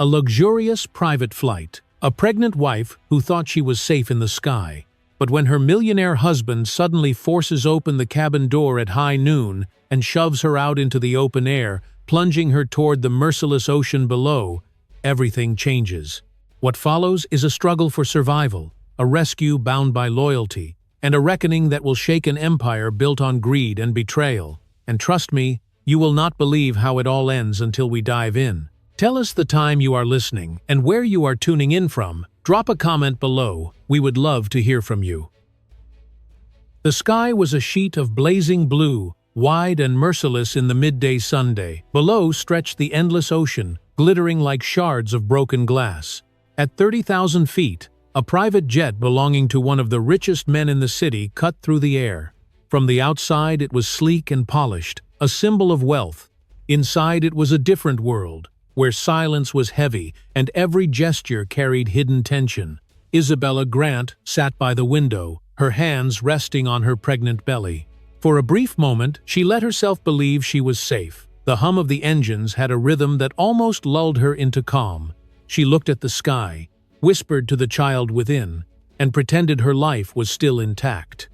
A luxurious private flight. A pregnant wife who thought she was safe in the sky. But when her millionaire husband suddenly forces open the cabin door at high noon and shoves her out into the open air, plunging her toward the merciless ocean below, everything changes. What follows is a struggle for survival, a rescue bound by loyalty, and a reckoning that will shake an empire built on greed and betrayal. And trust me, you will not believe how it all ends until we dive in. Tell us the time you are listening and where you are tuning in from. Drop a comment below. We would love to hear from you. The sky was a sheet of blazing blue, wide and merciless in the midday Sunday. Below stretched the endless ocean, glittering like shards of broken glass. At 30,000 feet, a private jet belonging to one of the richest men in the city cut through the air. From the outside it was sleek and polished, a symbol of wealth. Inside it was a different world, where silence was heavy and every gesture carried hidden tension. Isabella Grant sat by the window, her hands resting on her pregnant belly. For a brief moment, she let herself believe she was safe. The hum of the engines had a rhythm that almost lulled her into calm. She looked at the sky, whispered to the child within, and pretended her life was still intact.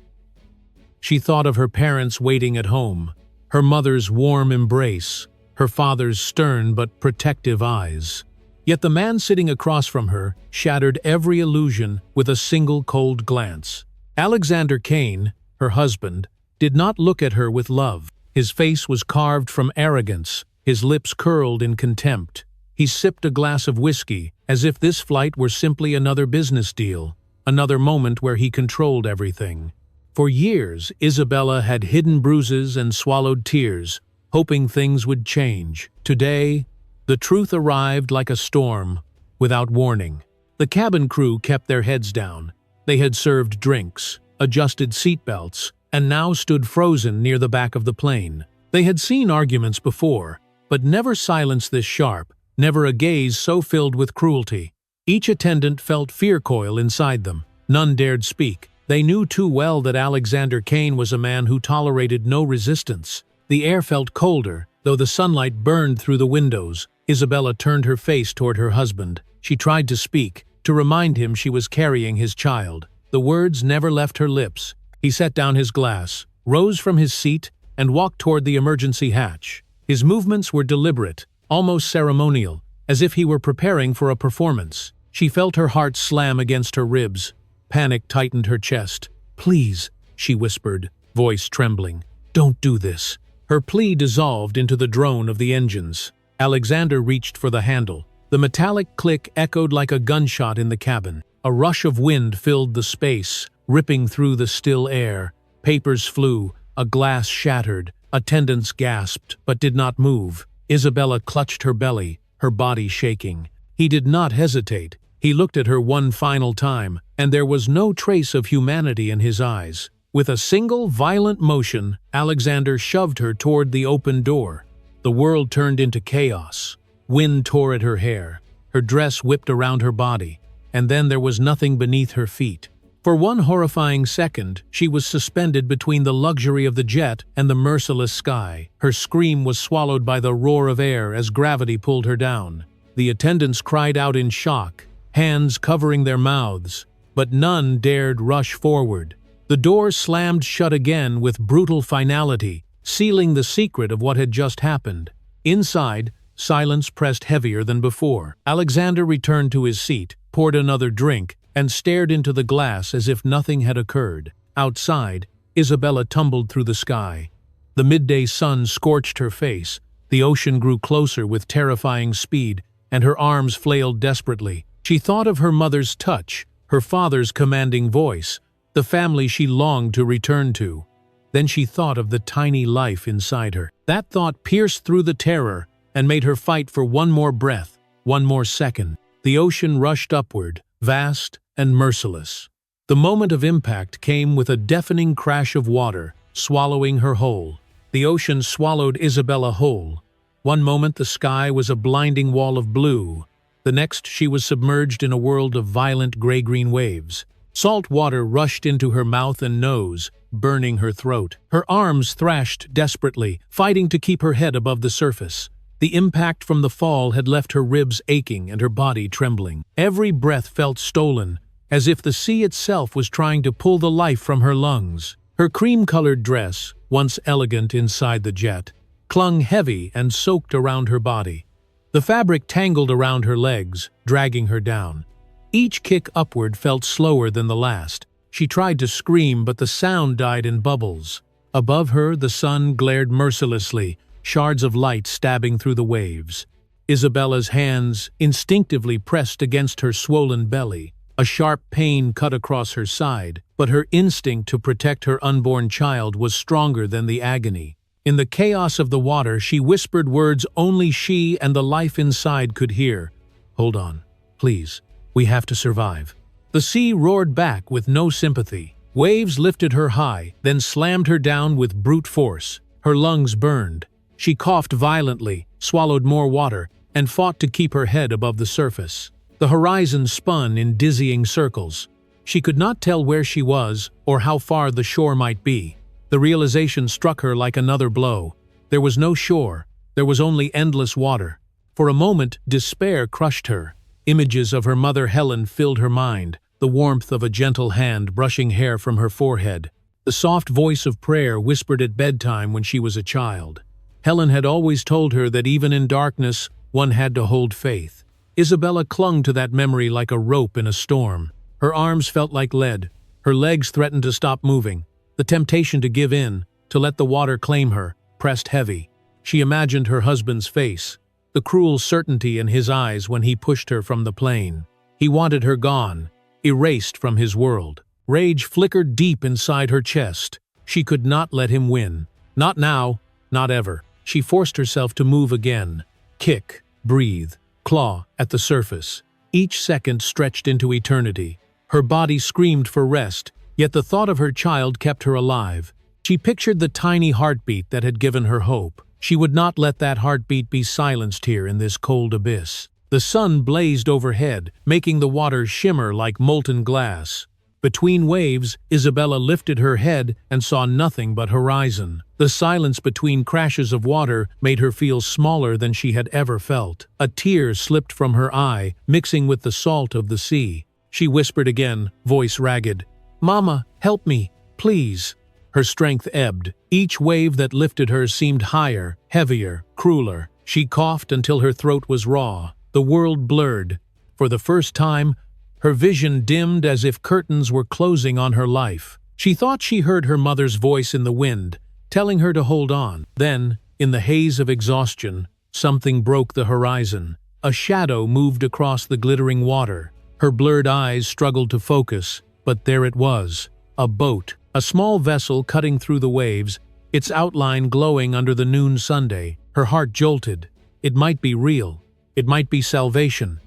She thought of her parents waiting at home, her mother's warm embrace, her father's stern but protective eyes. Yet the man sitting across from her shattered every illusion with a single cold glance. Alexander Kane, her husband, did not look at her with love. His face was carved from arrogance, his lips curled in contempt. He sipped a glass of whiskey, as if this flight were simply another business deal, another moment where he controlled everything. For years, Isabella had hidden bruises and swallowed tears, hoping things would change. Today, the truth arrived like a storm, without warning. The cabin crew kept their heads down. They had served drinks, adjusted seatbelts, and now stood frozen near the back of the plane. They had seen arguments before, but never silence this sharp, never a gaze so filled with cruelty. Each attendant felt fear coil inside them. None dared speak. They knew too well that Alexander Kane was a man who tolerated no resistance. The air felt colder, though the sunlight burned through the windows. Isabella turned her face toward her husband. She tried to speak, to remind him she was carrying his child. The words never left her lips. He set down his glass, rose from his seat, and walked toward the emergency hatch. His movements were deliberate, almost ceremonial, as if he were preparing for a performance. She felt her heart slam against her ribs. Panic tightened her chest. "Please," she whispered, voice trembling. "Don't do this." Her plea dissolved into the drone of the engines. Alexander reached for the handle. The metallic click echoed like a gunshot in the cabin. A rush of wind filled the space, ripping through the still air. Papers flew, a glass shattered. Attendants gasped, but did not move. Isabella clutched her belly, her body shaking. He did not hesitate. He looked at her one final time, and there was no trace of humanity in his eyes. With a single violent motion, Alexander shoved her toward the open door. The world turned into chaos. Wind tore at her hair. Her dress whipped around her body, and then there was nothing beneath her feet. For one horrifying second, she was suspended between the luxury of the jet and the merciless sky. Her scream was swallowed by the roar of air as gravity pulled her down. The attendants cried out in shock, hands covering their mouths, but none dared rush forward. The door slammed shut again with brutal finality, sealing the secret of what had just happened. Inside, silence pressed heavier than before. Alexander returned to his seat, poured another drink, and stared into the glass as if nothing had occurred. Outside, Isabella tumbled through the sky. The midday sun scorched her face. The ocean grew closer with terrifying speed, and her arms flailed desperately. She thought of her mother's touch, her father's commanding voice, the family she longed to return to. Then she thought of the tiny life inside her. That thought pierced through the terror and made her fight for one more breath, one more second. The ocean rushed upward, vast and merciless. The moment of impact came with a deafening crash of water, swallowing her whole. The ocean swallowed Isabella whole. One moment the sky was a blinding wall of blue. The next she was submerged in a world of violent gray-green waves. Salt water rushed into her mouth and nose, burning her throat. Her arms thrashed desperately, fighting to keep her head above the surface. The impact from the fall had left her ribs aching and her body trembling. Every breath felt stolen, as if the sea itself was trying to pull the life from her lungs. Her cream-colored dress, once elegant inside the jet, clung heavy and soaked around her body. The fabric tangled around her legs, dragging her down. Each kick upward felt slower than the last. She tried to scream, but the sound died in bubbles. Above her, the sun glared mercilessly, shards of light stabbing through the waves. Isabella's hands instinctively pressed against her swollen belly. A sharp pain cut across her side, but her instinct to protect her unborn child was stronger than the agony. In the chaos of the water, she whispered words only she and the life inside could hear. "Hold on, please. We have to survive." The sea roared back with no sympathy. Waves lifted her high, then slammed her down with brute force. Her lungs burned. She coughed violently, swallowed more water, and fought to keep her head above the surface. The horizon spun in dizzying circles. She could not tell where she was or how far the shore might be. The realization struck her like another blow. There was no shore. There was only endless water. For a moment, despair crushed her. Images of her mother Helen filled her mind, the warmth of a gentle hand brushing hair from her forehead, the soft voice of prayer whispered at bedtime when she was a child. Helen had always told her that even in darkness, one had to hold faith. Isabella clung to that memory like a rope in a storm. Her arms felt like lead. Her legs threatened to stop moving. The temptation to give in, to let the water claim her, pressed heavy. She imagined her husband's face, the cruel certainty in his eyes when he pushed her from the plane. He wanted her gone, erased from his world. Rage flickered deep inside her chest. She could not let him win. Not now, not ever. She forced herself to move again. Kick, breathe, claw at the surface. Each second stretched into eternity. Her body screamed for rest, yet the thought of her child kept her alive. She pictured the tiny heartbeat that had given her hope. She would not let that heartbeat be silenced here in this cold abyss. The sun blazed overhead, making the water shimmer like molten glass. Between waves, Isabella lifted her head and saw nothing but horizon. The silence between crashes of water made her feel smaller than she had ever felt. A tear slipped from her eye, mixing with the salt of the sea. She whispered again, voice ragged, "Mama, help me, please." Her strength ebbed. Each wave that lifted her seemed higher, heavier, crueler. She coughed until her throat was raw. The world blurred. For the first time, her vision dimmed as if curtains were closing on her life. She thought she heard her mother's voice in the wind, telling her to hold on. Then, in the haze of exhaustion, something broke the horizon. A shadow moved across the glittering water. Her blurred eyes struggled to focus, but there it was. A boat, a small vessel cutting through the waves, its outline glowing under the noon sunday. Her heart jolted. It might be real. It might be salvation.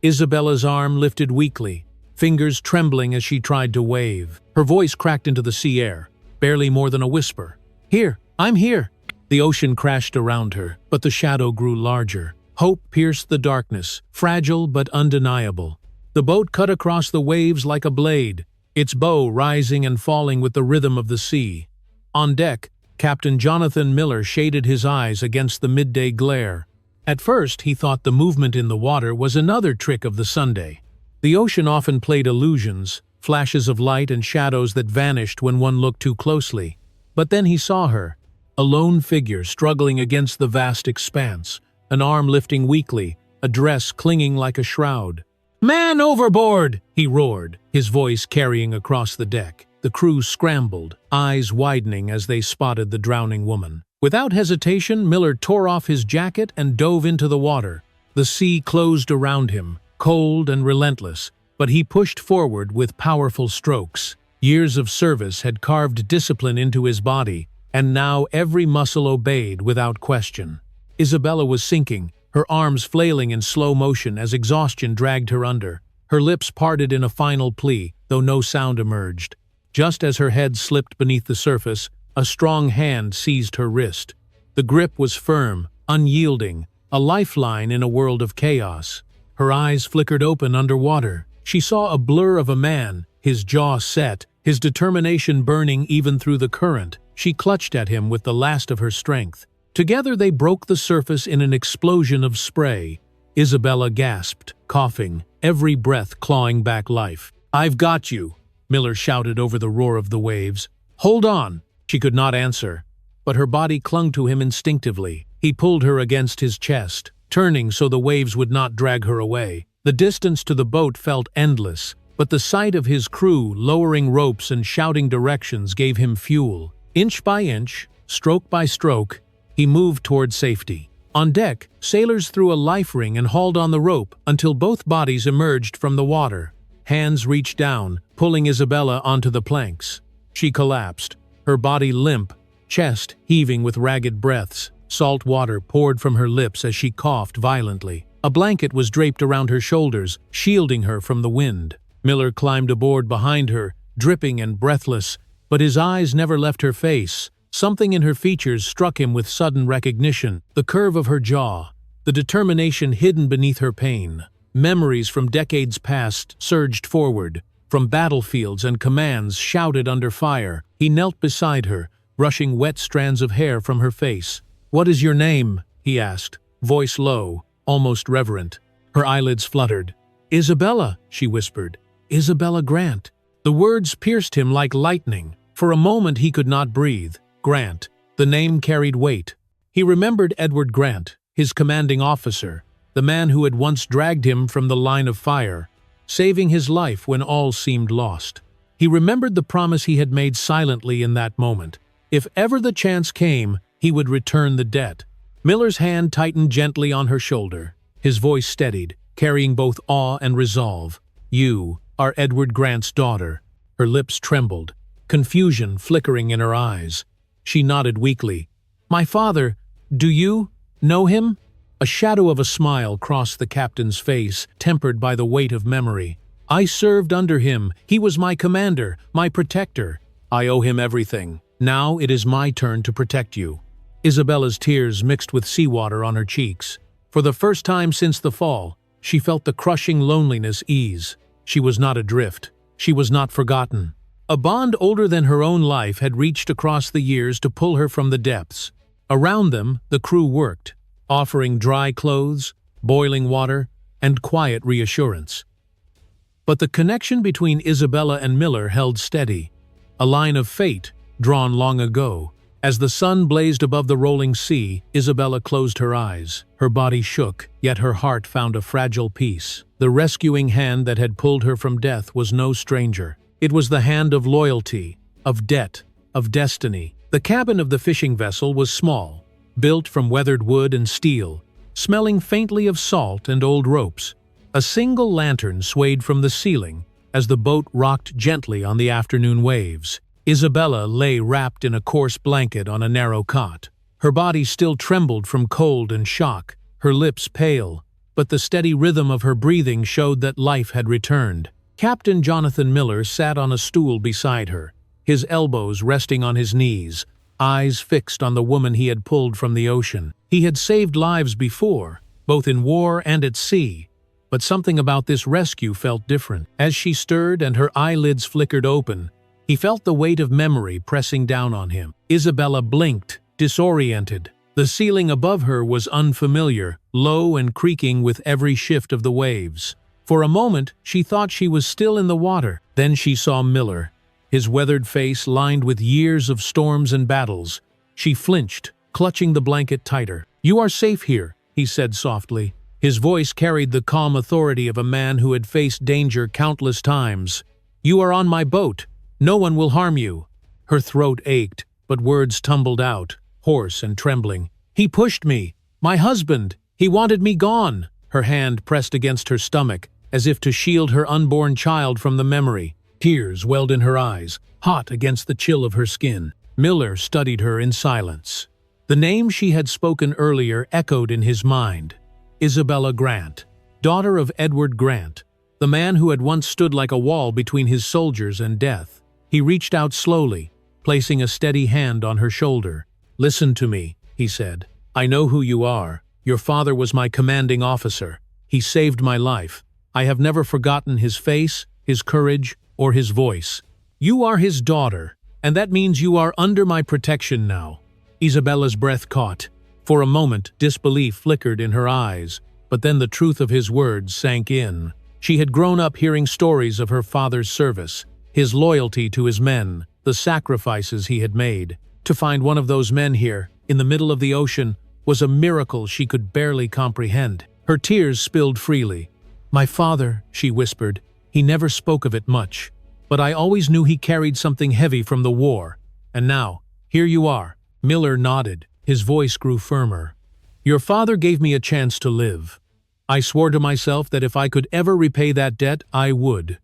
Isabella's arm lifted weakly, fingers trembling as she tried to wave. Her voice cracked into the sea air, barely more than a whisper. "Here, I'm here." The ocean crashed around her, but the shadow grew larger. Hope pierced the darkness, fragile but undeniable. The boat cut across the waves like a blade, its bow rising and falling with the rhythm of the sea. On deck, Captain Jonathan Miller shaded his eyes against the midday glare. At first, he thought the movement in the water was another trick of the Sunday. The ocean often played illusions, flashes of light and shadows that vanished when one looked too closely. But then he saw her, a lone figure struggling against the vast expanse, an arm lifting weakly, a dress clinging like a shroud. "Man overboard!" he roared, his voice carrying across the deck. The crew scrambled, eyes widening as they spotted the drowning woman. Without hesitation, Miller tore off his jacket and dove into the water. The sea closed around him, cold and relentless, but he pushed forward with powerful strokes. Years of service had carved discipline into his body, and now every muscle obeyed without question. Isabella was sinking, her arms flailing in slow motion as exhaustion dragged her under. Her lips parted in a final plea, though no sound emerged. Just as her head slipped beneath the surface, a strong hand seized her wrist. The grip was firm, unyielding, a lifeline in a world of chaos. Her eyes flickered open underwater. She saw a blur of a man, his jaw set, his determination burning even through the current. She clutched at him with the last of her strength. Together they broke the surface in an explosion of spray. Isabella gasped, coughing, every breath clawing back life. "I've got you," Miller shouted over the roar of the waves. "Hold on!" She could not answer, but her body clung to him instinctively. He pulled her against his chest, turning so the waves would not drag her away. The distance to the boat felt endless, but the sight of his crew lowering ropes and shouting directions gave him fuel. Inch by inch, stroke by stroke, he moved toward safety. On deck, sailors threw a life ring and hauled on the rope until both bodies emerged from the water. Hands reached down, pulling Isabella onto the planks. She collapsed, her body limp, chest heaving with ragged breaths. Salt water poured from her lips as she coughed violently. A blanket was draped around her shoulders, shielding her from the wind. Miller climbed aboard behind her, dripping and breathless, but his eyes never left her face. Something in her features struck him with sudden recognition. The curve of her jaw, the determination hidden beneath her pain. Memories from decades past surged forward, from battlefields and commands shouted under fire. He knelt beside her, brushing wet strands of hair from her face. "What is your name?" he asked, voice low, almost reverent. Her eyelids fluttered. "Isabella," she whispered. "Isabella Grant." The words pierced him like lightning. For a moment he could not breathe. Grant. The name carried weight. He remembered Edward Grant, his commanding officer, the man who had once dragged him from the line of fire, saving his life when all seemed lost. He remembered the promise he had made silently in that moment. If ever the chance came, he would return the debt. Miller's hand tightened gently on her shoulder. His voice steadied, carrying both awe and resolve. "You are Edward Grant's daughter." Her lips trembled, confusion flickering in her eyes. She nodded weakly. "My father, do you know him?" A shadow of a smile crossed the captain's face, tempered by the weight of memory. "I served under him. He was my commander, my protector. I owe him everything. Now it is my turn to protect you." Isabella's tears mixed with seawater on her cheeks. For the first time since the fall, she felt the crushing loneliness ease. She was not adrift. She was not forgotten. A bond older than her own life had reached across the years to pull her from the depths. Around them, the crew worked, offering dry clothes, boiling water, and quiet reassurance. But the connection between Isabella and Miller held steady, a line of fate drawn long ago. As the sun blazed above the rolling sea, Isabella closed her eyes. Her body shook, yet her heart found a fragile peace. The rescuing hand that had pulled her from death was no stranger. It was the hand of loyalty, of debt, of destiny. The cabin of the fishing vessel was small, built from weathered wood and steel, smelling faintly of salt and old ropes. A single lantern swayed from the ceiling as the boat rocked gently on the afternoon waves. Isabella lay wrapped in a coarse blanket on a narrow cot. Her body still trembled from cold and shock, her lips pale, but the steady rhythm of her breathing showed that life had returned. Captain Jonathan Miller sat on a stool beside her, his elbows resting on his knees, eyes fixed on the woman he had pulled from the ocean. He had saved lives before, both in war and at sea, but something about this rescue felt different. As she stirred and her eyelids flickered open, he felt the weight of memory pressing down on him. Isabella blinked, disoriented. The ceiling above her was unfamiliar, low and creaking with every shift of the waves. For a moment, she thought she was still in the water. Then she saw Miller, his weathered face lined with years of storms and battles. She flinched, clutching the blanket tighter. "You are safe here," he said softly. His voice carried the calm authority of a man who had faced danger countless times. "You are on my boat. No one will harm you." Her throat ached, but words tumbled out, hoarse and trembling. "He pushed me. My husband. He wanted me gone." Her hand pressed against her stomach, as if to shield her unborn child from the memory. Tears welled in her eyes, hot against the chill of her skin. Miller studied her in silence. The name she had spoken earlier echoed in his mind. Isabella Grant, daughter of Edward Grant, the man who had once stood like a wall between his soldiers and death. He reached out slowly, placing a steady hand on her shoulder. "Listen to me," he said. "I know who you are. Your father was my commanding officer. He saved my life. I have never forgotten his face, his courage, or his voice. You are his daughter, and that means you are under my protection now." Isabella's breath caught. For a moment, disbelief flickered in her eyes, but then the truth of his words sank in. She had grown up hearing stories of her father's service, his loyalty to his men, the sacrifices he had made. To find one of those men here, in the middle of the ocean, was a miracle she could barely comprehend. Her tears spilled freely. "My father," she whispered, "he never spoke of it much. But I always knew he carried something heavy from the war. And now, here you are." Miller nodded. His voice grew firmer. "Your father gave me a chance to live. I swore to myself that if I could ever repay that debt, I would.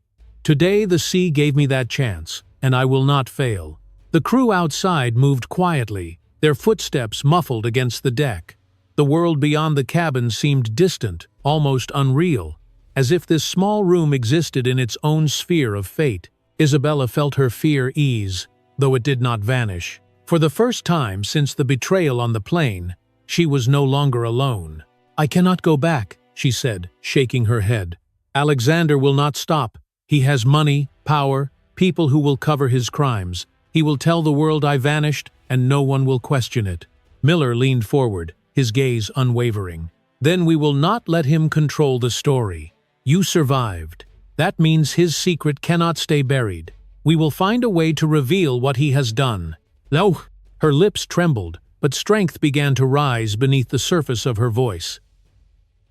Today the sea gave me that chance, and I will not fail." The crew outside moved quietly, their footsteps muffled against the deck. The world beyond the cabin seemed distant, almost unreal, as if this small room existed in its own sphere of fate. Isabella felt her fear ease, though it did not vanish. For the first time since the betrayal on the plane, she was no longer alone. "I cannot go back," she said, shaking her head. "Alexander will not stop. He has money, power, people who will cover his crimes. He will tell the world I vanished, and no one will question it." Miller leaned forward, his gaze unwavering. "Then we will not let him control the story. You survived. That means his secret cannot stay buried. We will find a way to reveal what he has done." "No!" Her lips trembled, but strength began to rise beneath the surface of her voice.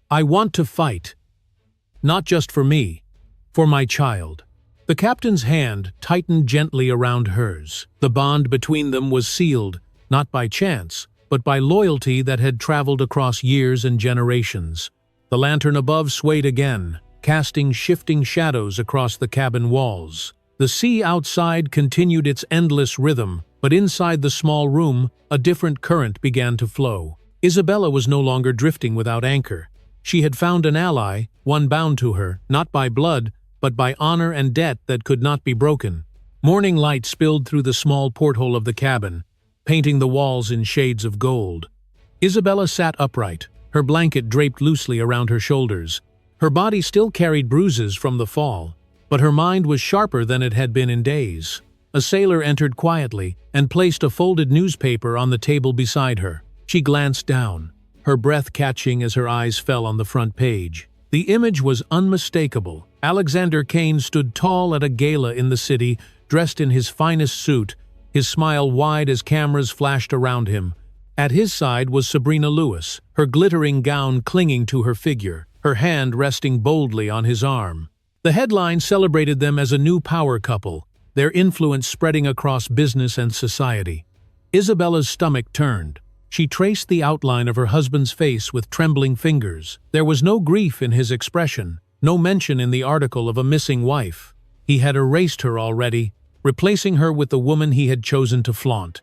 "I want to fight. Not just for me, for my child." The captain's hand tightened gently around hers. The bond between them was sealed, not by chance, but by loyalty that had traveled across years and generations. The lantern above swayed again, casting shifting shadows across the cabin walls. The sea outside continued its endless rhythm, but inside the small room, a different current began to flow. Isabella was no longer drifting without anchor. She had found an ally, one bound to her, not by blood, but by honor and debt that could not be broken. Morning light spilled through the small porthole of the cabin, painting the walls in shades of gold. Isabella sat upright, her blanket draped loosely around her shoulders. Her body still carried bruises from the fall, but her mind was sharper than it had been in days. A sailor entered quietly and placed a folded newspaper on the table beside her. She glanced down, her breath catching as her eyes fell on the front page. The image was unmistakable. Alexander Kane stood tall at a gala in the city, dressed in his finest suit, his smile wide as cameras flashed around him. At his side was Sabrina Lewis, her glittering gown clinging to her figure, her hand resting boldly on his arm. The headline celebrated them as a new power couple, their influence spreading across business and society. Isabella's stomach turned. She traced the outline of her husband's face with trembling fingers. There was no grief in his expression, no mention in the article of a missing wife. He had erased her already, replacing her with the woman he had chosen to flaunt.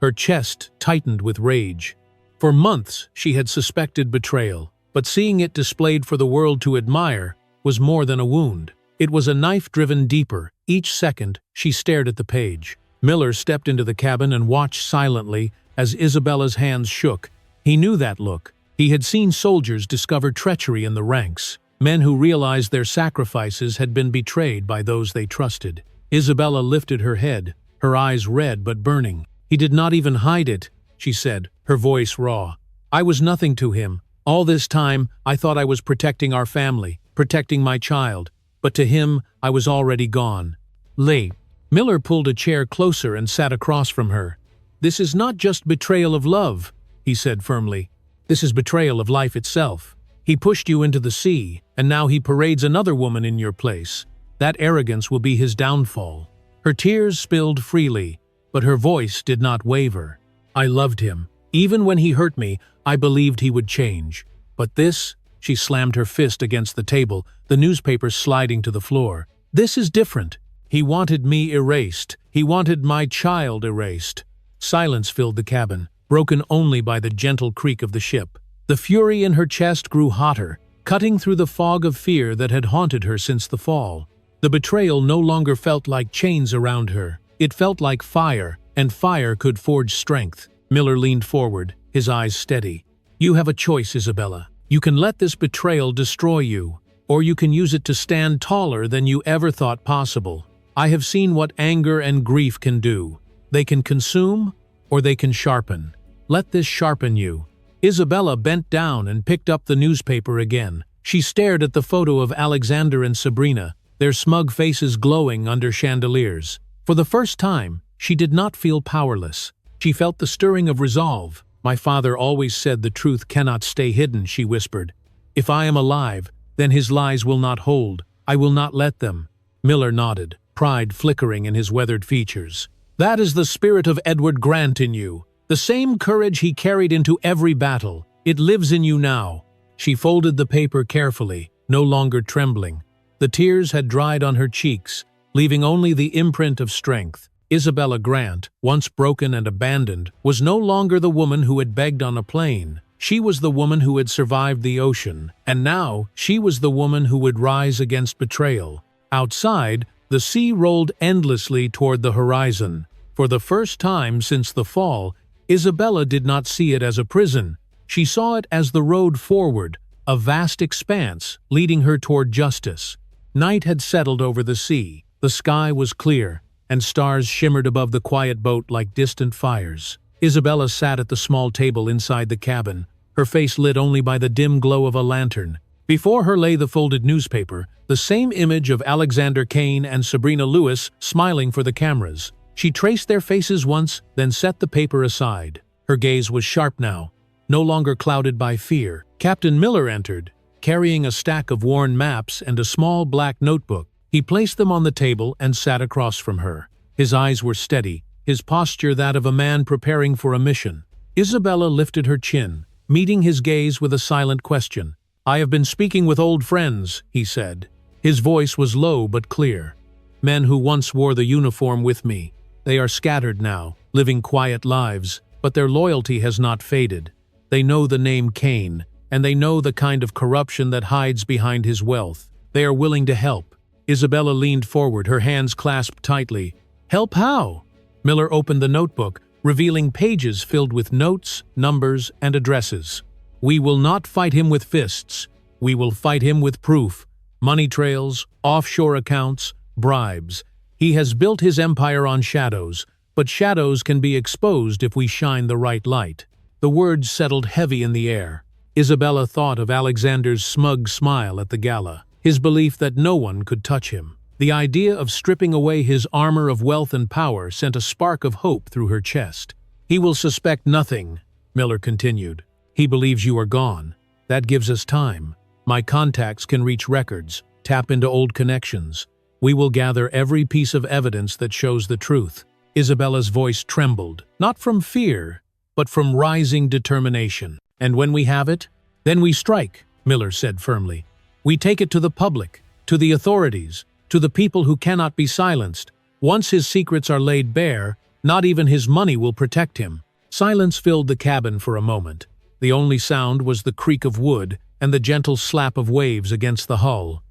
Her chest tightened with rage. For months she had suspected betrayal, but seeing it displayed for the world to admire was more than a wound. It was a knife driven deeper. Each second, she stared at the page. Miller stepped into the cabin and watched silently as Isabella's hands shook. He knew that look. He had seen soldiers discover treachery in the ranks, men who realized their sacrifices had been betrayed by those they trusted. Isabella lifted her head, her eyes red but burning. "He did not even hide it," she said, her voice raw. "I was nothing to him. All this time, I thought I was protecting our family, protecting my child. But to him, I was already gone." Late. Miller pulled a chair closer and sat across from her. "This is not just betrayal of love," he said firmly. "This is betrayal of life itself. He pushed you into the sea, and now he parades another woman in your place. That arrogance will be his downfall." Her tears spilled freely, but her voice did not waver. "I loved him. Even when he hurt me, I believed he would change. But this," she slammed her fist against the table, the newspaper sliding to the floor. "This is different. He wanted me erased. He wanted my child erased." Silence filled the cabin, broken only by the gentle creak of the ship. The fury in her chest grew hotter, cutting through the fog of fear that had haunted her since the fall. The betrayal no longer felt like chains around her. It felt like fire, and fire could forge strength. Miller leaned forward, his eyes steady. "You have a choice, Isabella. You can let this betrayal destroy you, or you can use it to stand taller than you ever thought possible. I have seen what anger and grief can do. They can consume, or they can sharpen. Let this sharpen you." Isabella bent down and picked up the newspaper again. She stared at the photo of Alexander and Sabrina, their smug faces glowing under chandeliers. For the first time, she did not feel powerless. She felt the stirring of resolve. "My father always said the truth cannot stay hidden," she whispered. "If I am alive, then his lies will not hold. I will not let them." Miller nodded, pride flickering in his weathered features. "That is the spirit of Edward Grant in you. The same courage he carried into every battle. It lives in you now." She folded the paper carefully, no longer trembling. The tears had dried on her cheeks, leaving only the imprint of strength. Isabella Grant, once broken and abandoned, was no longer the woman who had begged on a plane. She was the woman who had survived the ocean, and now she was the woman who would rise against betrayal. Outside, the sea rolled endlessly toward the horizon. For the first time since the fall, Isabella did not see it as a prison. She saw it as the road forward, a vast expanse leading her toward justice. Night had settled over the sea. The sky was clear, and stars shimmered above the quiet boat like distant fires. Isabella sat at the small table inside the cabin, her face lit only by the dim glow of a lantern. Before her lay the folded newspaper, the same image of Alexander Kane and Sabrina Lewis smiling for the cameras. She traced their faces once, then set the paper aside. Her gaze was sharp now, no longer clouded by fear. Captain Miller entered, carrying a stack of worn maps and a small black notebook. He placed them on the table and sat across from her. His eyes were steady, his posture that of a man preparing for a mission. Isabella lifted her chin, meeting his gaze with a silent question. "I have been speaking with old friends," he said. His voice was low but clear. "Men who once wore the uniform with me. They are scattered now, living quiet lives, but their loyalty has not faded. They know the name Kane, and they know the kind of corruption that hides behind his wealth. They are willing to help." Isabella leaned forward, her hands clasped tightly. "Help how?" Miller opened the notebook, revealing pages filled with notes, numbers, and addresses. "We will not fight him with fists. We will fight him with proof. Money trails, offshore accounts, bribes. He has built his empire on shadows, but shadows can be exposed if we shine the right light." The words settled heavy in the air. Isabella thought of Alexander's smug smile at the gala, his belief that no one could touch him. The idea of stripping away his armor of wealth and power sent a spark of hope through her chest. "He will suspect nothing," Miller continued. "He believes you are gone. That gives us time. My contacts can reach records, tap into old connections. We will gather every piece of evidence that shows the truth." Isabella's voice trembled, not from fear, but from rising determination. "And when we have it, then we strike," Miller said firmly. "We take it to the public, to the authorities, to the people who cannot be silenced. Once his secrets are laid bare, not even his money will protect him." Silence filled the cabin for a moment. The only sound was the creak of wood and the gentle slap of waves against the hull.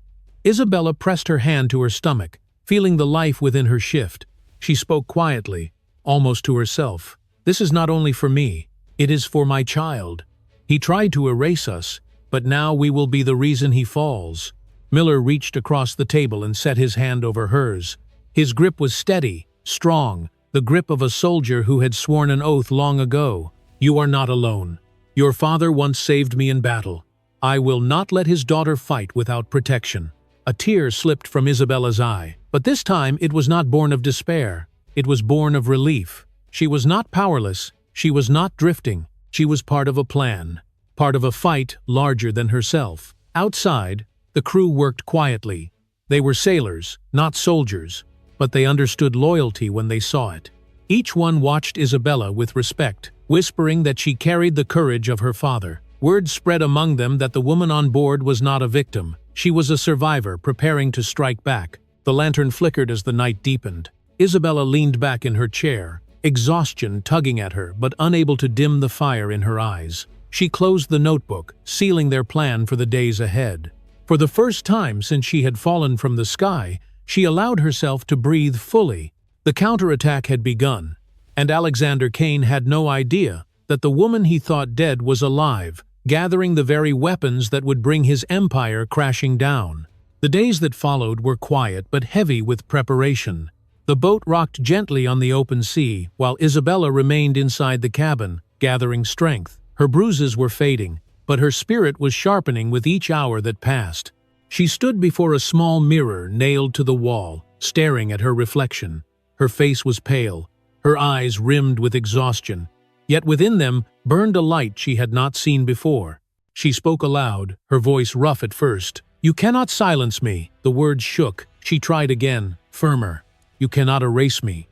Isabella pressed her hand to her stomach, feeling the life within her shift. She spoke quietly, almost to herself. "This is not only for me, it is for my child. He tried to erase us, but now we will be the reason he falls." Miller reached across the table and set his hand over hers. His grip was steady, strong, the grip of a soldier who had sworn an oath long ago. "You are not alone. Your father once saved me in battle. I will not let his daughter fight without protection." A tear slipped from Isabella's eye, but this time it was not born of despair. It was born of relief. She was not powerless. She was not drifting. She was part of a plan, part of a fight larger than herself. Outside, the crew worked quietly. They were sailors, not soldiers, but they understood loyalty when they saw it. Each one watched Isabella with respect, whispering that she carried the courage of her father. Word spread among them that the woman on board was not a victim. She was a survivor preparing to strike back. The lantern flickered as the night deepened. Isabella leaned back in her chair, exhaustion tugging at her but unable to dim the fire in her eyes. She closed the notebook, sealing their plan for the days ahead. For the first time since she had fallen from the sky, she allowed herself to breathe fully. The counterattack had begun, and Alexander Kane had no idea that the woman he thought dead was alive, gathering the very weapons that would bring his empire crashing down. The days that followed were quiet but heavy with preparation. The boat rocked gently on the open sea, while Isabella remained inside the cabin, gathering strength. Her bruises were fading, but her spirit was sharpening with each hour that passed. She stood before a small mirror nailed to the wall, staring at her reflection. Her face was pale, her eyes rimmed with exhaustion, yet within them burned a light she had not seen before. She spoke aloud, her voice rough at first. "You cannot silence me." The words shook. She tried again, firmer. "You cannot erase me."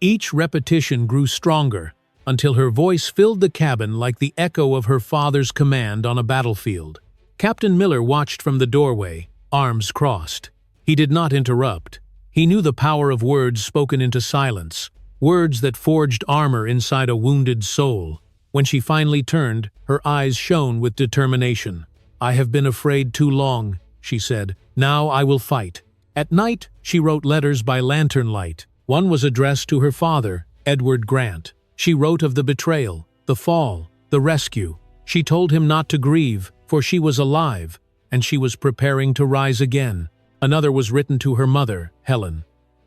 Each repetition grew stronger, until her voice filled the cabin like the echo of her father's command on a battlefield. Captain Miller watched from the doorway, arms crossed. He did not interrupt. He knew the power of words spoken into silence, words that forged armor inside a wounded soul. When she finally turned, her eyes shone with determination. "I have been afraid too long," she said. "Now I will fight." At night, she wrote letters by lantern light. One was addressed to her father, Edward Grant. She wrote of the betrayal, the fall, the rescue. She told him not to grieve, for she was alive, and she was preparing to rise again. Another was written to her mother, Helen.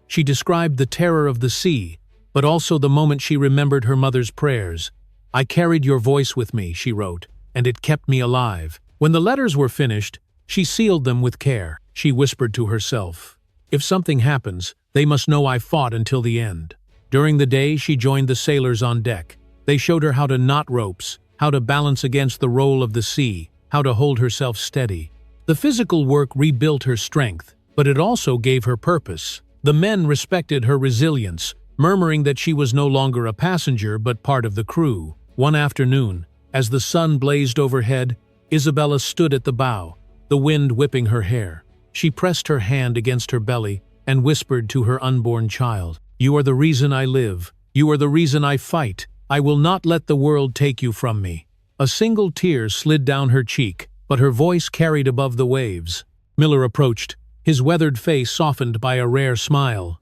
She described the terror of the sea, but also the moment she remembered her mother's prayers. "I carried your voice with me," she wrote, "and it kept me alive." When the letters were finished, she sealed them with care. She whispered to herself, "If something happens, they must know I fought until the end." During the day, she joined the sailors on deck. They showed her how to knot ropes, how to balance against the roll of the sea, how to hold herself steady. The physical work rebuilt her strength, but it also gave her purpose. The men respected her resilience, murmuring that she was no longer a passenger but part of the crew. One afternoon, as the sun blazed overhead, Isabella stood at the bow, the wind whipping her hair. She pressed her hand against her belly and whispered to her unborn child, "You are the reason I live. You are the reason I fight. I will not let the world take you from me." A single tear slid down her cheek, but her voice carried above the waves. Miller approached, his weathered face softened by a rare smile.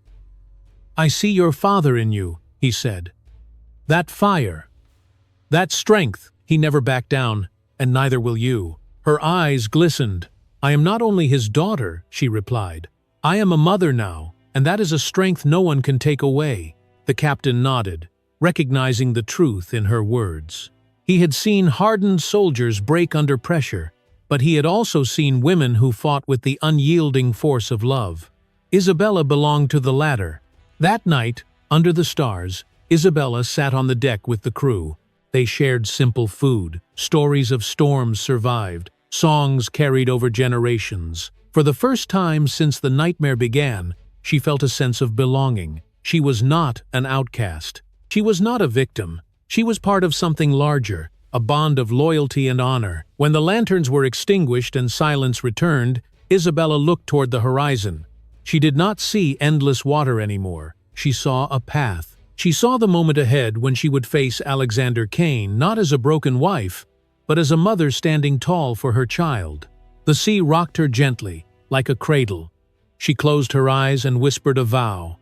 "I see your father in you," he said. "That fire, that strength." He never backed down, and neither will you. Her eyes glistened. "I am not only his daughter," she replied. "I am a mother now, and that is a strength no one can take away." The captain nodded, recognizing the truth in her words. He had seen hardened soldiers break under pressure, but he had also seen women who fought with the unyielding force of love. Isabella belonged to the latter. That night, under the stars, Isabella sat on the deck with the crew. They shared simple food, stories of storms survived, songs carried over generations. For the first time since the nightmare began, she felt a sense of belonging. She was not an outcast. She was not a victim. She was part of something larger, a bond of loyalty and honor. When the lanterns were extinguished and silence returned, Isabella looked toward the horizon. She did not see endless water anymore. She saw a path. She saw the moment ahead when she would face Alexander Kane not as a broken wife, but as a mother standing tall for her child. The sea rocked her gently, like a cradle. She closed her eyes and whispered a vow.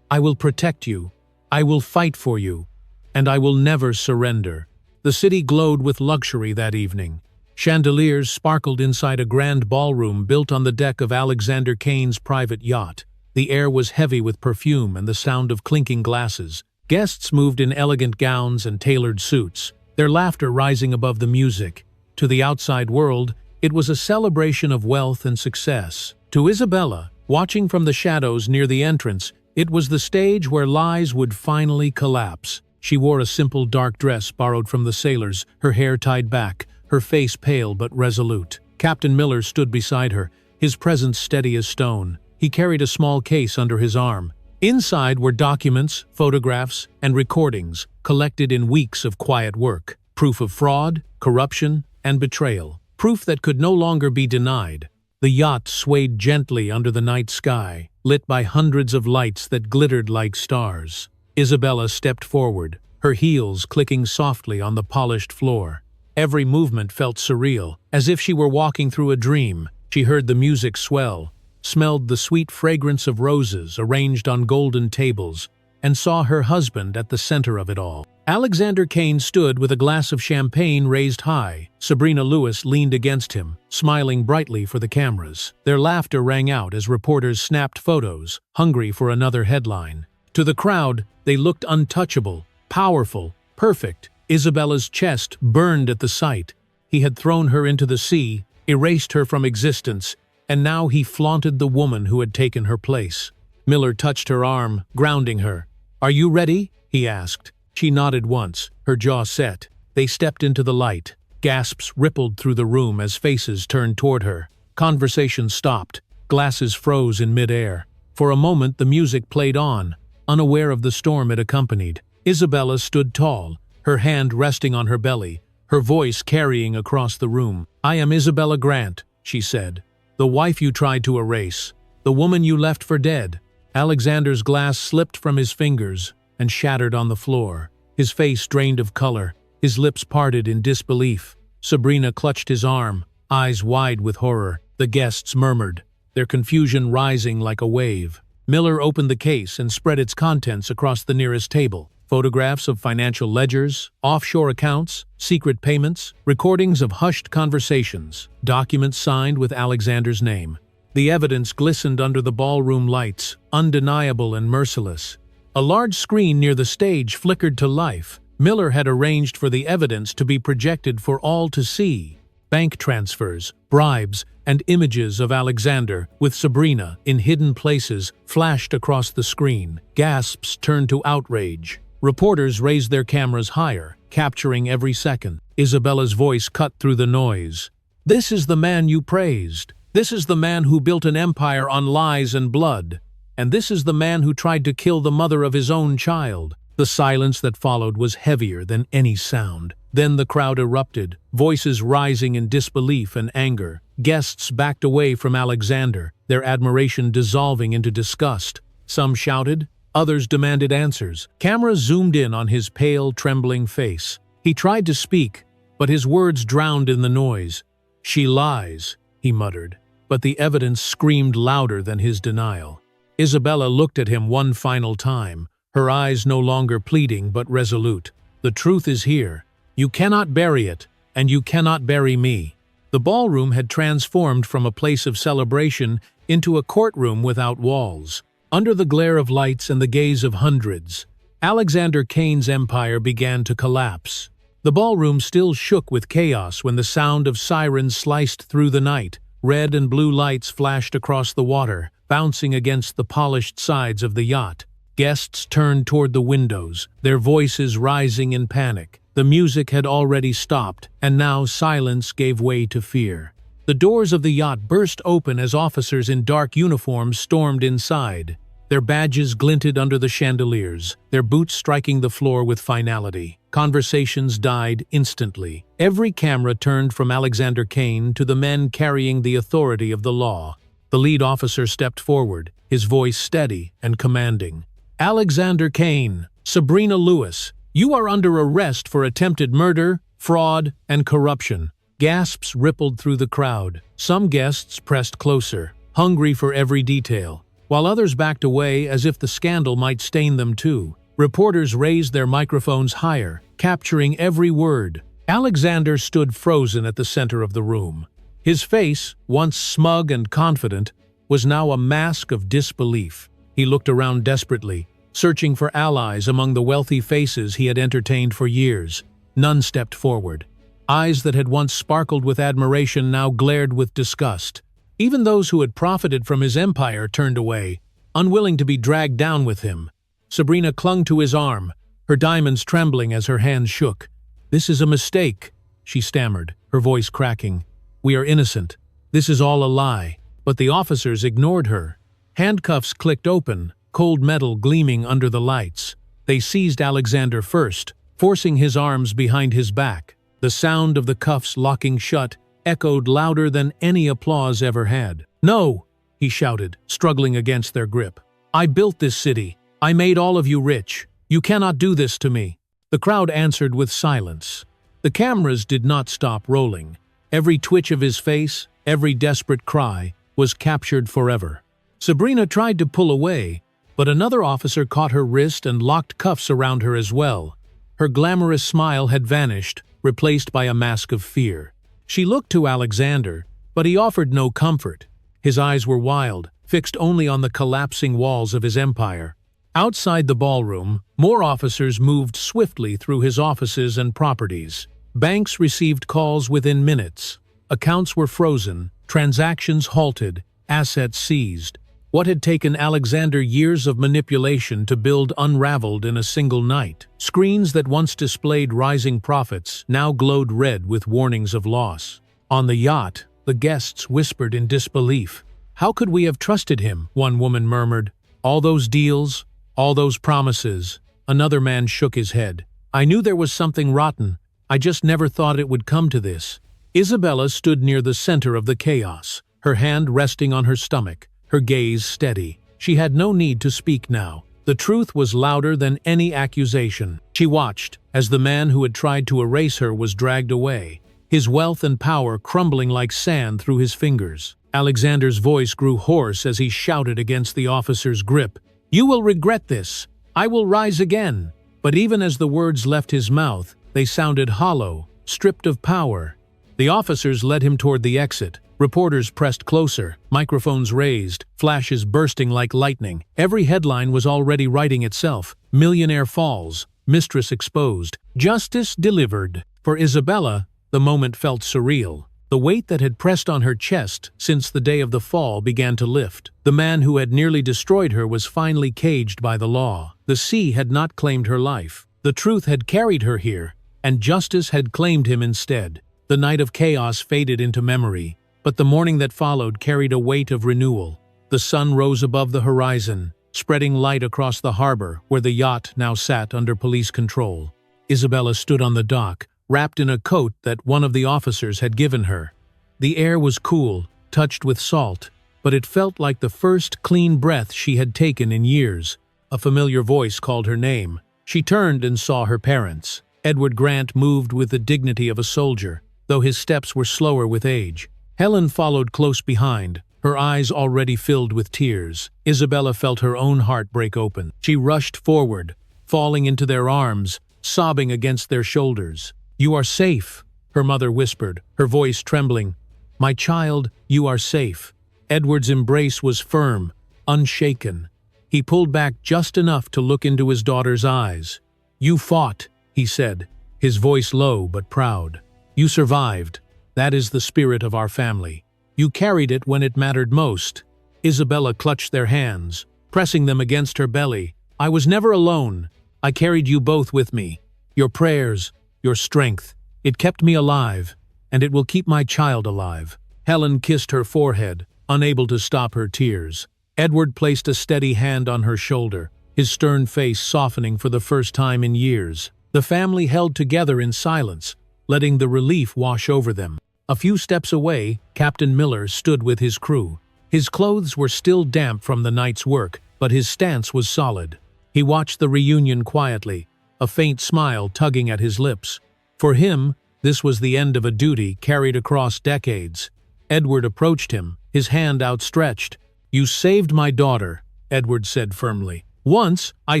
"I will protect you. I will fight for you. And I will never surrender." The city glowed with luxury that evening. Chandeliers sparkled inside a grand ballroom built on the deck of Alexander Kane's private yacht. The air was heavy with perfume and the sound of clinking glasses. Guests moved in elegant gowns and tailored suits, their laughter rising above the music. To the outside world, it was a celebration of wealth and success. To Isabella, watching from the shadows near the entrance, it was the stage where lies would finally collapse. She wore a simple dark dress borrowed from the sailors, her hair tied back, her face pale but resolute. Captain Miller stood beside her, his presence steady as stone. He carried a small case under his arm. Inside were documents, photographs, and recordings collected in weeks of quiet work. Proof of fraud, corruption, and betrayal. Proof that could no longer be denied. The yacht swayed gently under the night sky, lit by hundreds of lights that glittered like stars. Isabella stepped forward, her heels clicking softly on the polished floor. Every movement felt surreal, as if she were walking through a dream. She heard the music swell, smelled the sweet fragrance of roses arranged on golden tables, and saw her husband at the center of it all. Alexander Kane stood with a glass of champagne raised high. Sabrina Lewis leaned against him, smiling brightly for the cameras. Their laughter rang out as reporters snapped photos, hungry for another headline. To the crowd, they looked untouchable, powerful, Perfect. Isabella's chest burned at the sight. He had thrown her into the sea, erased her from existence, and now he flaunted the woman who had taken her place. Miller touched her arm, grounding her. "Are you ready?" he asked. She nodded once, her jaw set. They stepped into the light. Gasps rippled through the room as faces turned toward her. Conversation stopped. Glasses froze in midair. For a moment the music played on, unaware of the storm it accompanied. Isabella stood tall, her hand resting on her belly, her voice carrying across the room. "I am Isabella Grant," she said. "The wife you tried to erase. The woman you left for dead." Alexander's glass slipped from his fingers and shattered on the floor. His face drained of color, his lips parted in disbelief. Sabrina clutched his arm, eyes wide with horror. The guests murmured, their confusion rising like a wave. Miller opened the case and spread its contents across the nearest table. Photographs of financial ledgers, offshore accounts, secret payments, recordings of hushed conversations, documents signed with Alexander's name. The evidence glistened under the ballroom lights, undeniable and merciless. A large screen near the stage flickered to life. Miller had arranged for the evidence to be projected for all to see. Bank transfers, bribes, and images of Alexander, with Sabrina, in hidden places, flashed across the screen. Gasps turned to outrage. Reporters raised their cameras higher, capturing every second. Isabella's voice cut through the noise. "This is the man you praised. This is the man who built an empire on lies and blood. And this is the man who tried to kill the mother of his own child." The silence that followed was heavier than any sound. Then the crowd erupted, voices rising in disbelief and anger. Guests backed away from Alexander, their admiration dissolving into disgust. Some shouted, others demanded answers. Cameras zoomed in on his pale, trembling face. He tried to speak, but his words drowned in the noise. "She lies," he muttered, but the evidence screamed louder than his denial. Isabella looked at him one final time, her eyes no longer pleading but resolute. "The truth is here. You cannot bury it, and you cannot bury me." The ballroom had transformed from a place of celebration into a courtroom without walls. Under the glare of lights and the gaze of hundreds, Alexander Kane's empire began to collapse. The ballroom still shook with chaos when the sound of sirens sliced through the night. Red and blue lights flashed across the water, bouncing against the polished sides of the yacht. Guests turned toward the windows, their voices rising in panic. The music had already stopped, and now silence gave way to fear. The doors of the yacht burst open as officers in dark uniforms stormed inside. Their badges glinted under the chandeliers, their boots striking the floor with finality. Conversations died instantly. Every camera turned from Alexander Kane to the men carrying the authority of the law. The lead officer stepped forward, his voice steady and commanding. "Alexander Kane, Sabrina Lewis, you are under arrest for attempted murder, fraud, and corruption." Gasps rippled through the crowd. Some guests pressed closer, hungry for every detail, while others backed away as if the scandal might stain them too. Reporters raised their microphones higher, capturing every word. Alexander stood frozen at the center of the room. His face, once smug and confident, was now a mask of disbelief. He looked around desperately, searching for allies among the wealthy faces he had entertained for years. None stepped forward. Eyes that had once sparkled with admiration now glared with disgust. Even those who had profited from his empire turned away, unwilling to be dragged down with him. Sabrina clung to his arm, her diamonds trembling as her hands shook. "This is a mistake," she stammered, her voice cracking. "We are innocent. This is all a lie." But the officers ignored her. Handcuffs clicked open, cold metal gleaming under the lights. They seized Alexander first, forcing his arms behind his back. The sound of the cuffs locking shut echoed louder than any applause ever had. "No!" he shouted, struggling against their grip. "I built this city. I made all of you rich. You cannot do this to me." The crowd answered with silence. The cameras did not stop rolling. Every twitch of his face, every desperate cry, was captured forever. Sabrina tried to pull away, but another officer caught her wrist and locked cuffs around her as well. Her glamorous smile had vanished, replaced by a mask of fear. She looked to Alexander, but he offered no comfort. His eyes were wild, fixed only on the collapsing walls of his empire. Outside the ballroom, more officers moved swiftly through his offices and properties. Banks received calls within minutes. Accounts were frozen, transactions halted, assets seized. What had taken Alexander years of manipulation to build unraveled in a single night. Screens that once displayed rising profits now glowed red with warnings of loss. On the yacht, the guests whispered in disbelief. "How could we have trusted him?" one woman murmured. "All those deals, all those promises." Another man shook his head. "I knew there was something rotten. I just never thought it would come to this." Isabella stood near the center of the chaos, her hand resting on her stomach, her gaze steady. She had no need to speak now. The truth was louder than any accusation. She watched as the man who had tried to erase her was dragged away, his wealth and power crumbling like sand through his fingers. Alexander's voice grew hoarse as he shouted against the officer's grip. "You will regret this. I will rise again." But even as the words left his mouth, they sounded hollow, stripped of power. The officers led him toward the exit. Reporters pressed closer, microphones raised, flashes bursting like lightning. Every headline was already writing itself. Millionaire falls, mistress exposed, justice delivered. For Isabella, the moment felt surreal. The weight that had pressed on her chest since the day of the fall began to lift. The man who had nearly destroyed her was finally caged by the law. The sea had not claimed her life. The truth had carried her here, and justice had claimed him instead. The night of chaos faded into memory, but the morning that followed carried a weight of renewal. The sun rose above the horizon, spreading light across the harbor where the yacht now sat under police control. Isabella stood on the dock, wrapped in a coat that one of the officers had given her. The air was cool, touched with salt, but it felt like the first clean breath she had taken in years. A familiar voice called her name. She turned and saw her parents. Edward Grant moved with the dignity of a soldier, though his steps were slower with age. Helen followed close behind, her eyes already filled with tears. Isabella felt her own heart break open. She rushed forward, falling into their arms, sobbing against their shoulders. "You are safe," her mother whispered, her voice trembling. "My child, you are safe." Edward's embrace was firm, unshaken. He pulled back just enough to look into his daughter's eyes. "You fought," he said, his voice low but proud. "You survived. That is the spirit of our family. You carried it when it mattered most." Isabella clutched their hands, pressing them against her belly. "I was never alone. I carried you both with me. Your prayers, your strength. It kept me alive, and it will keep my child alive." Helen kissed her forehead, unable to stop her tears. Edward placed a steady hand on her shoulder, his stern face softening for the first time in years. The family held together in silence, letting the relief wash over them. A few steps away, Captain Miller stood with his crew. His clothes were still damp from the night's work, but his stance was solid. He watched the reunion quietly, a faint smile tugging at his lips. For him, this was the end of a duty carried across decades. Edward approached him, his hand outstretched. "You saved my daughter," Edward said firmly. "Once, I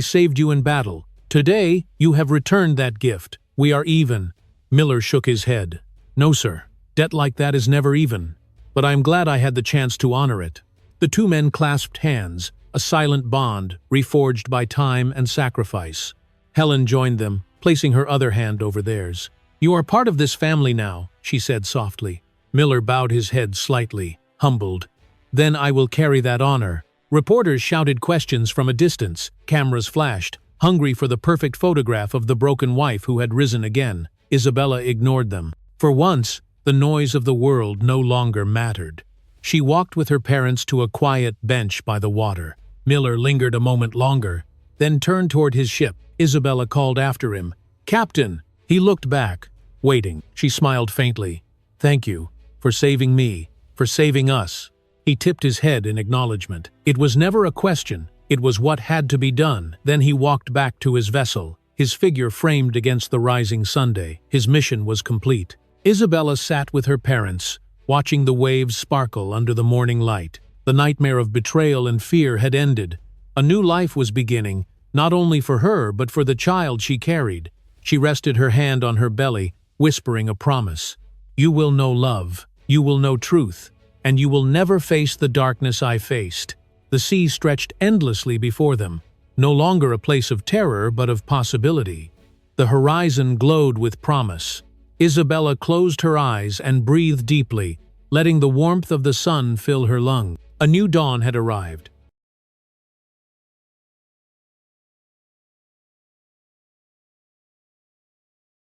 saved you in battle. Today, you have returned that gift. We are even." Miller shook his head. "No, sir. Debt like that is never even. But I am glad I had the chance to honor it." The two men clasped hands, a silent bond reforged by time and sacrifice. Helen joined them, placing her other hand over theirs. "You are part of this family now," she said softly. Miller bowed his head slightly, humbled. "Then I will carry that honor." Reporters shouted questions from a distance, cameras flashed, hungry for the perfect photograph of the broken wife who had risen again. Isabella ignored them. For once, the noise of the world no longer mattered. She walked with her parents to a quiet bench by the water. Miller lingered a moment longer, then turned toward his ship. Isabella called after him, "Captain!" He looked back, waiting. She smiled faintly. "Thank you, for saving me, for saving us." He tipped his head in acknowledgement. It was never a question, it was what had to be done. Then he walked back to his vessel, his figure framed against the rising Sunday. His mission was complete. Isabella sat with her parents, watching the waves sparkle under the morning light. The nightmare of betrayal and fear had ended. A new life was beginning, not only for her but for the child she carried. She rested her hand on her belly, whispering a promise. "You will know love, you will know truth, and you will never face the darkness I faced." The sea stretched endlessly before them. no longer a place of terror but of possibility. The horizon glowed with promise. Isabella closed her eyes and breathed deeply, letting the warmth of the sun fill her lungs. A new dawn had arrived.